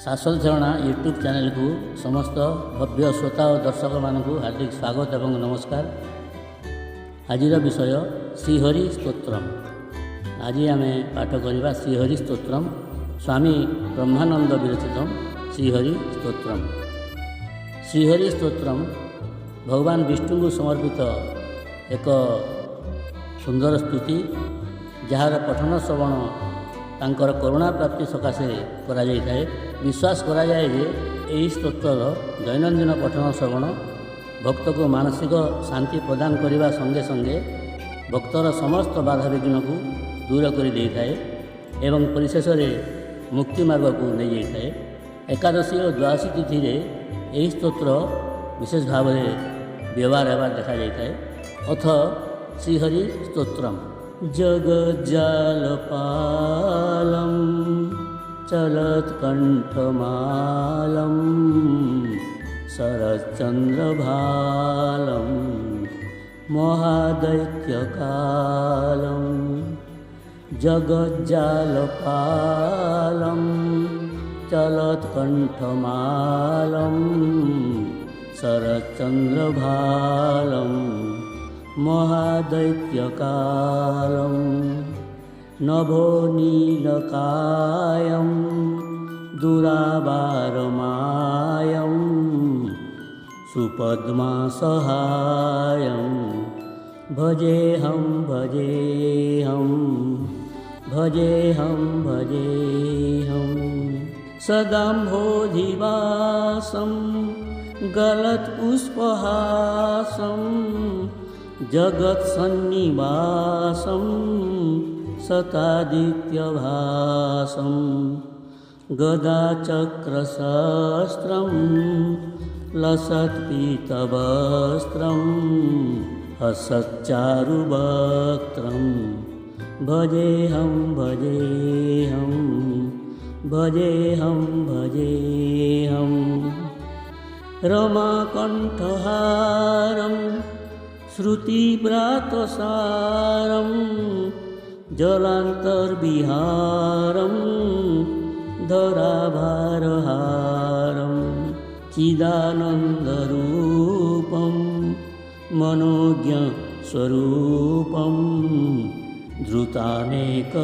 शासल झरणा YouTube channel को समस्त भव्य श्रोता और दर्शक मान हार्दिक स्वागत एवं नमस्कार। आज विषय श्रीहरि स्तोत्रम। आज आम पाठ करवा श्रीहरि स्तोत्रम स्वामी ब्रह्मानंद विरचित श्रीहरि स्तोत्रम। श्रीहरि स्तोत्रम भगवान विष्णु को समर्पित एक सुंदर स्तुति जार पठन श्रवण तांकर करुणा प्राप्ति सकाशे करा जाए। विश्वास करा जाए जे यही स्तोत्रर दैनंदिन पठन श्रवण भक्त को मानसिक शांति प्रदान करने संगे संगे भक्तर समस्त बाधा विघ्न को दूर कर दे थाए एवं परिशेष मुक्ति मार्ग को नहीं जाए। एकादशी और द्वादशी तिथि यही स्तोत्र विशेष भाव में व्यवहार होगा देखा जाए। अथ श्रीहरि स्तोत्रम। जगज्जालपालं चलत्कण्ठमालं शरच्चन्द्रभालं महादैत्यकालं जगज्जालपालं चलत्कण्ठमालं शरच्चन्द्रभालं महादैत्यकालं नभो नीलकायं दुरावारमायं सुपद्मासहायं भजेऽहं भजेऽहं भजेऽहं भजेऽहं सदाम्भोधिवासं गलत्पुष्पहासं जगत्सन्निवासं शतादित्यभासं गदाचक्रशस्त्रं लसत्पीतवस्त्रं हसच्चारुवक्त्रं भजेऽहं भजेऽहं भजेऽहं भजेऽहं रमाकण्ठहारं श्रुतिव्रातसारं जलान्तर्विहारं धराभारहारं चिदानन्दरूपं मनोज्ञस्वरूपं धृतानेकरूपं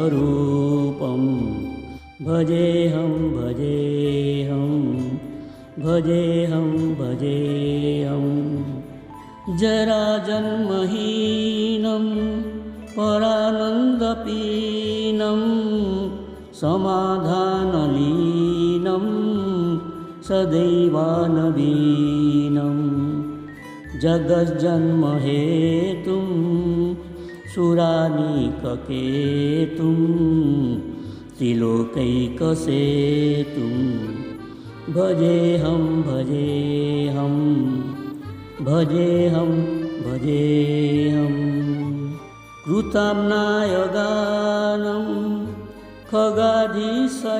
भजेऽहं भजेऽहं भजेऽहं भजेऽहं जराजन्महीनं परानन्दपीनं समाधानलीनं सदैवानवीनं जगज्जन्महेतुं सुरानीककेतुं त्रिलोकैकसेतुं भजेऽहं भजेऽहं भजेऽहं भजेऽहं कृताम्नायगानं खगाधीशयानं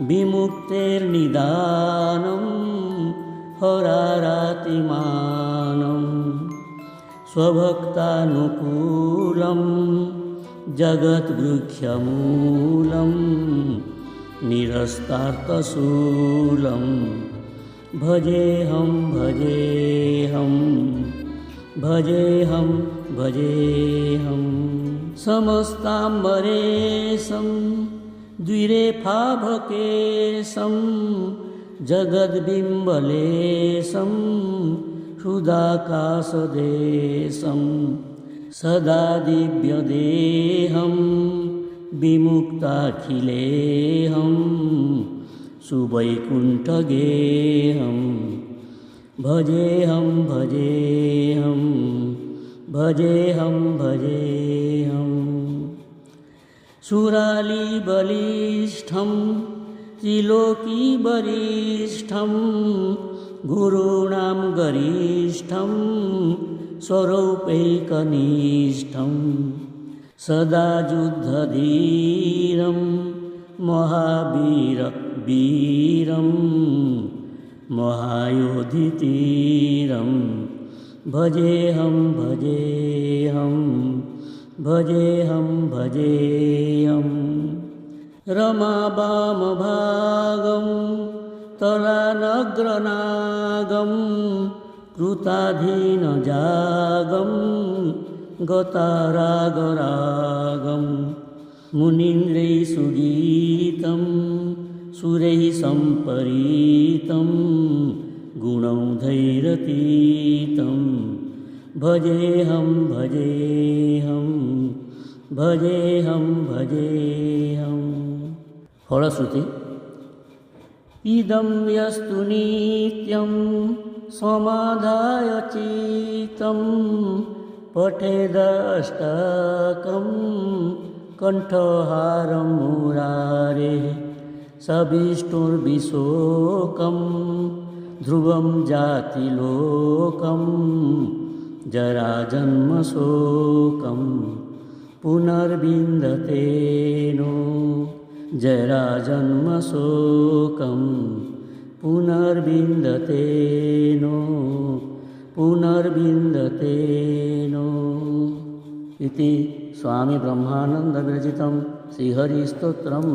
विमुक्तेर्निदानं हरारातिमानं स्वभक्तानुकूलं जगद्वृक्षमूलं निरस्तार्थशूलं भजेऽहं भजेऽहं भजेऽहं भजेऽहं समस्ताम्बरेशं द्विरेफाभकेशं जगद्बिम्बलेशं हृदाकाशदेशं सदा दिव्यदेहं विमुक्ताखिलेऽहं सुवैकुण्ठगेहं भजेऽहं भजेऽहं भजेऽहं भजेऽहं सुरालीबलिष्ठं त्रिलोकीवरिष्ठं गुरूणां गरिष्ठं स्वरूपैकनिष्ठं सदा युद्धधीरं महावीरवीरं महायोधितीरं भजेऽहं भजेऽहं भजेऽहं भजेऽहं रमावामभागं तलानग्रनागं कृताधीनजागं गतारागरागं मुनीन्द्रैः सुगीतं सुरैः सम्परीतं गुणौघैरतीतं भजेऽहं भजेऽहं भजेऽहं भजेऽहं। फलश्रुति इदं यस्तु नित्यं समाधाय चित्तं पठेदष्टकं कण्ठहारं मुरारेः सविष्णुर्विशोकं ध्रुवं जातिलोकं जराजन्मशोकं पुनर्विन्दते नो जराजन्मशोकं पुनर्विन्दते नो पुनर्विन्दते नो इति स्वामी ब्रह्मानंद विरचितं श्रीहरिस्तोत्रम्।